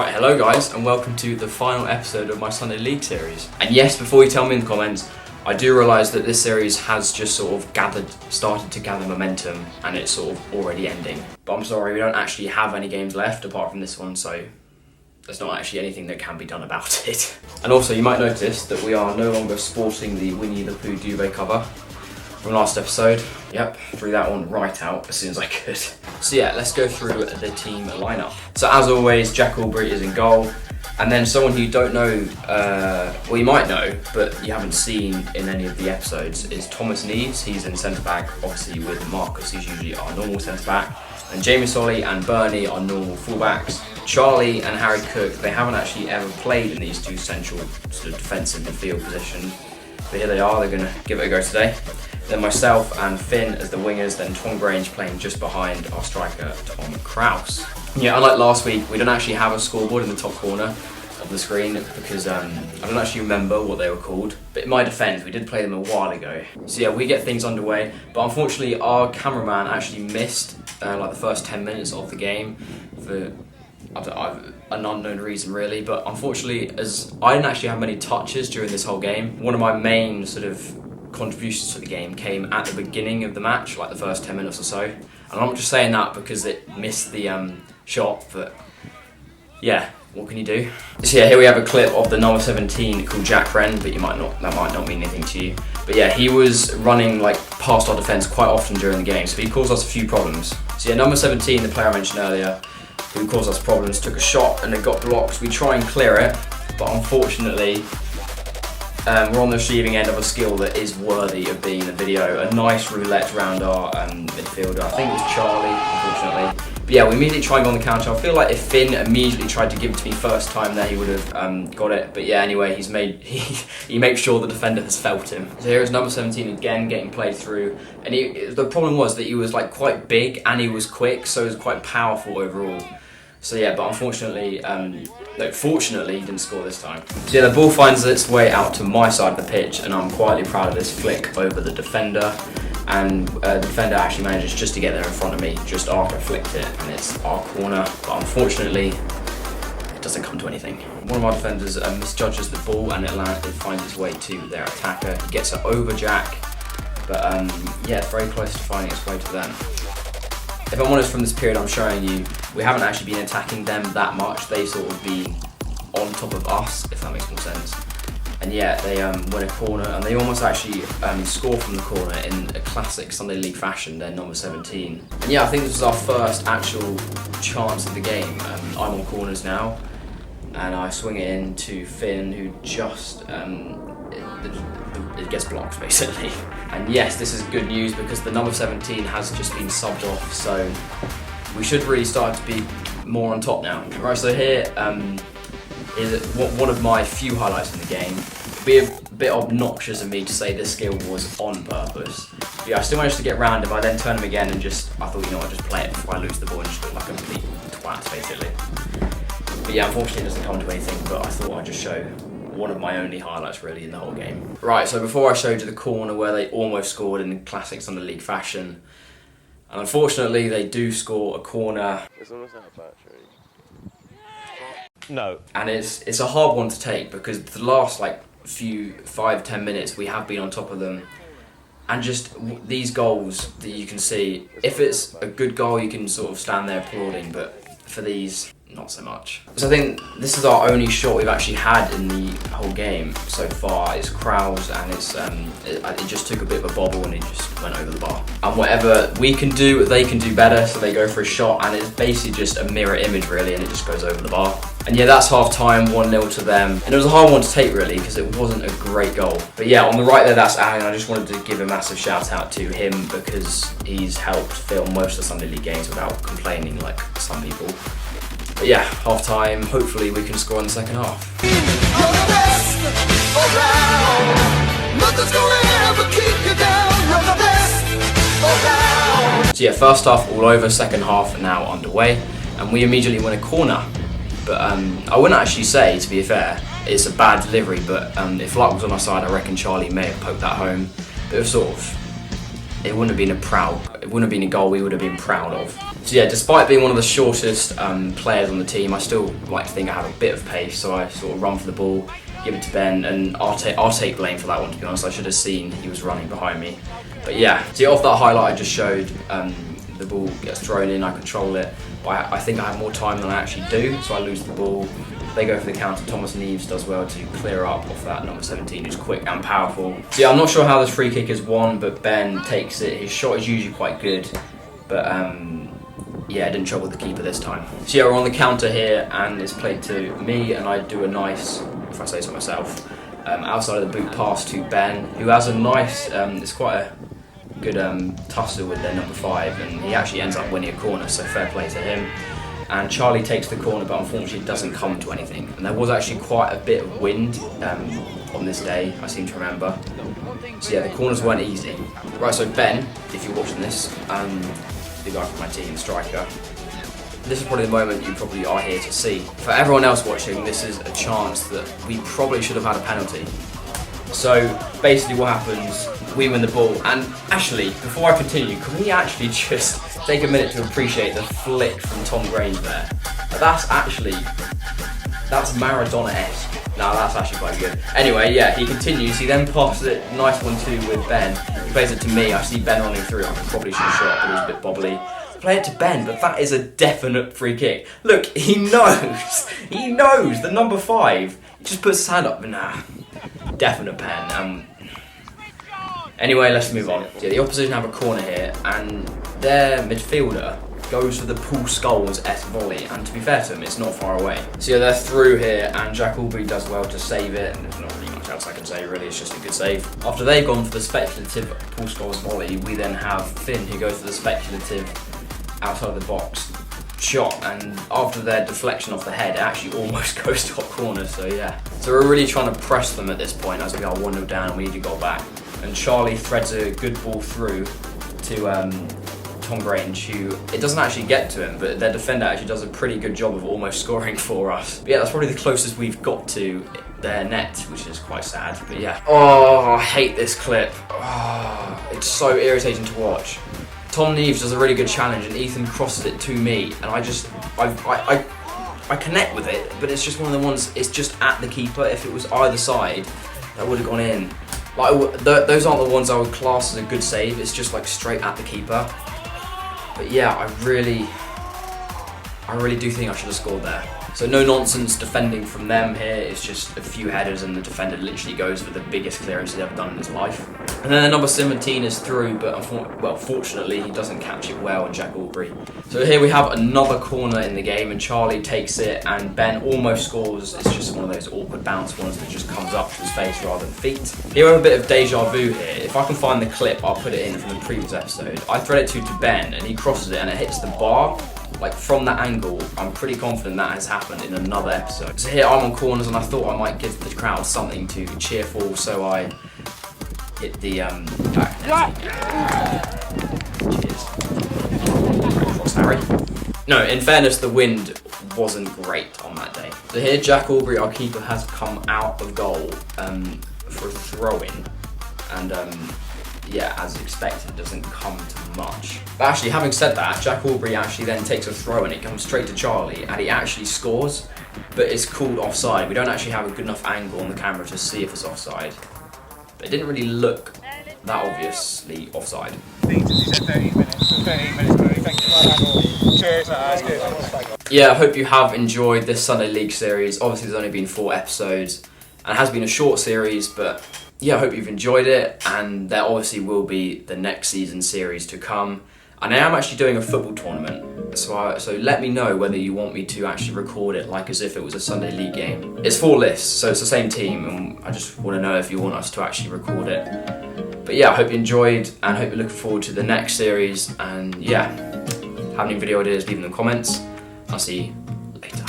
Right, hello guys, and welcome to the final episode of my Sunday League series. And yes, before you tell me in the comments, I do realise that this series has just sort of started to gather momentum, and it's sort of already ending. But I'm sorry, we don't actually have any games left apart from this one, so there's not actually anything that can be done about it. And also, you might notice that we are no longer sporting the Winnie the Pooh duvet cover from last episode. Yep, threw that one right out as soon as I could. So yeah, let's go through the team lineup. So as always, Jack Albury is in goal. And then someone who you don't know, well you might know, but you haven't seen in any of the episodes, is Thomas Neves. He's in centre back, obviously with Marcus, he's usually our normal centre back. And Jamie Solly and Bernie are normal fullbacks. Charlie and Harry Cook, they haven't actually ever played in these two central sort of defensive midfield positions. But here they are, they're going to give it a go today. Then myself and Finn as the wingers, then Tom Grange playing just behind our striker, Tom Kraus. Yeah, unlike last week, we don't actually have a scoreboard in the top corner of the screen because I don't actually remember what they were called. But in my defence, we did play them a while ago. So yeah, we get things underway. But unfortunately, our cameraman actually missed like the first 10 minutes of the game for an unknown reason really. But unfortunately, as I didn't actually have many touches during this whole game, one of my main sort of contributions to the game came at the beginning of the match, like the first 10 minutes or so. And I'm not just saying that because it missed the shot, but yeah, what can you do? So yeah, here we have a clip of the number 17 called Jack Wren, but that might not mean anything to you. But yeah, he was running like past our defence quite often during the game, so he caused us a few problems. So yeah, number 17, the player I mentioned earlier, who caused us problems, took a shot and it got blocked. We try and clear it, but unfortunately, we're on the receiving end of a skill that is worthy of being in the video. A nice roulette around our midfielder. I think it was Charlie, unfortunately. But yeah, we immediately try and go on the counter. I feel like if Finn immediately tried to give it to me first time there, he would have got it. But yeah, anyway, he makes sure the defender has felt him. So here is number 17 again, getting played through. And the problem was that he was like quite big and he was quick, so he was quite powerful overall. So yeah, but unfortunately, fortunately, he didn't score this time. So yeah, the ball finds its way out to my side of the pitch, and I'm quietly proud of this flick over the defender. And the defender actually manages just to get there in front of me just after I flicked it, and it's our corner. But unfortunately, it doesn't come to anything. One of our defenders misjudges the ball, and it finds its way to their attacker. He gets it over Jack, but yeah, it's very close to finding its way to them. If I'm honest, from this period I'm showing you, we haven't actually been attacking them that much. They sort of been on top of us, if that makes more sense. And yeah, they win a corner, and they almost actually score from the corner in a classic Sunday League fashion. They're number 17. And yeah, I think this was our first actual chance of the game. I'm on corners now, and I swing it in to Finn, who just it gets blocked basically. And yes, this is good news because the number 17 has just been subbed off, so we should really start to be more on top now. Right, so here is one of my few highlights in the game. It'd be a bit obnoxious of me to say this skill was on purpose. But yeah, I still managed to get round him. I then turn him again and I thought, you know what, just play it before I lose the ball and just look like a complete twat basically. But yeah, unfortunately it doesn't come to anything, but I thought I'd just show one of my only highlights really in the whole game. Right, so before I showed you the corner where they almost scored in classic Sunday League fashion, and unfortunately they do score a corner. It's almost out of battery. No. And it's a hard one to take because the last like few 5-10 minutes we have been on top of them, and just these goals that you can see, if it's a good goal you can sort of stand there applauding, but for these, not so much. So I think this is our only shot we've actually had in the whole game so far. It's Kraus, and it just took a bit of a bobble and it just went over the bar. And whatever we can do, they can do better, so they go for a shot, and it's basically just a mirror image really, and it just goes over the bar. And yeah, that's half time, 1-0 to them. And it was a hard one to take really, because it wasn't a great goal. But yeah, on the right there, that's Alan. I just wanted to give a massive shout out to him because he's helped film most of the Sunday League games without complaining like some people. But yeah, half time, hopefully we can score in the second half. So yeah, first half all over, second half now underway, and we immediately win a corner. But I wouldn't actually say, to be fair, it's a bad delivery, but if luck was on our side, I reckon Charlie may have poked that home. Bit of sort of it wouldn't have been a goal we would have been proud of. So yeah, despite being one of the shortest players on the team, I still like to think I have a bit of pace, so I sort of run for the ball, give it to Ben, and I'll take blame for that one, to be honest. I should have seen he was running behind me. But yeah, so off that highlight I just showed, the ball gets thrown in, I control it, but I think I have more time than I actually do, so I lose the ball. They go for the counter. Thomas Neves does well to clear up off that number 17, who's quick and powerful. So yeah, I'm not sure how this free kick is won, but Ben takes it. His shot is usually quite good, but yeah, I didn't trouble the keeper this time. So yeah, we're on the counter here, and it's played to me, and I do a nice, if I say so myself, outside of the boot pass to Ben, who has a nice, it's quite a good tussle with their number 5, and he actually ends up winning a corner, so fair play to him. And Charlie takes the corner, but unfortunately it doesn't come to anything. And there was actually quite a bit of wind on this day, I seem to remember. So yeah, the corners weren't easy. Right, so Ben, if you're watching this, the guy from my team, striker, this is probably the moment you probably are here to see. For everyone else watching, this is a chance that we probably should have had a penalty. So basically what happens, we win the ball, and actually, before I continue, can we actually just take a minute to appreciate the flick from Tom Grange there? That's Maradona-esque. No, that's actually quite good. Anyway, yeah, he continues, he then passes it, nice 1-2 with Ben. He plays it to me, I see Ben running through, I probably should have shot, but it was a bit bobbly. Play it to Ben, but that is a definite free kick. Look, he knows, the number 5. He just puts his hand up, nah, definite pen. Anyway, let's move on. Yeah, the opposition have a corner here, and their midfielder goes for the Paul Scholes-esque volley, and to be fair to him, it's not far away. So yeah, they're through here, and Jack Aubrey does well to save it, and there's not really much else I can say really, it's just a good save. After they've gone for the speculative Paul Scholes volley, we then have Finn, who goes for the speculative outside of the box shot, and after their deflection off the head, it actually almost goes top corner, so yeah. So we're really trying to press them at this point, as we are 1-0 down and we need to go back. And Charlie threads a good ball through to Tom Grange, who, it doesn't actually get to him, but their defender actually does a pretty good job of almost scoring for us. But yeah, that's probably the closest we've got to their net, which is quite sad, but yeah. Oh, I hate this clip. Oh, it's so irritating to watch. Tom Neves does a really good challenge, and Ethan crosses it to me, and I connect with it, but it's just one of the ones, it's just at the keeper. If it was either side, that would have gone in. Like, those aren't the ones I would class as a good save, it's just like straight at the keeper. But yeah, I really do think I should have scored there. So no nonsense defending from them here, it's just a few headers and the defender literally goes for the biggest clearance he's ever done in his life. And then the number 17 is through, but fortunately he doesn't catch it well, and Jack Aubrey. So here we have another corner in the game, and Charlie takes it, and Ben almost scores. It's just one of those awkward bounce ones that just comes up to his face rather than feet. Here we have a bit of deja vu here. If I can find the clip, I'll put it in from the previous episode. I thread it to Ben, and he crosses it, and it hits the bar. Like, from that angle, I'm pretty confident that has happened in another episode. So here I'm on corners, and I thought I might give the crowd something to cheer for, so I hit the back. Cheers. Cross Harry. No, in fairness, the wind wasn't great on that day. So here Jack Aubrey, our keeper, has come out of goal for a throw-in, and yeah, as expected, doesn't come to much. But actually, having said that, Jack Aubrey actually then takes a throw and it comes straight to Charlie, and he actually scores, but it's called offside. We don't actually have a good enough angle on the camera to see if it's offside. But it didn't really look that obviously offside. Yeah, I hope you have enjoyed this Sunday League series. Obviously, there's only been 4 episodes, and it has been a short series, but yeah, I hope you've enjoyed it, and there obviously will be the next season series to come. And I am actually doing a football tournament, so let me know whether you want me to actually record it like as if it was a Sunday League game. It's 4 lists, so it's the same team, and I just want to know if you want us to actually record it. But yeah, I hope you enjoyed, and I hope you're looking forward to the next series, and yeah, have any video ideas, leave them in the comments. I'll see you later.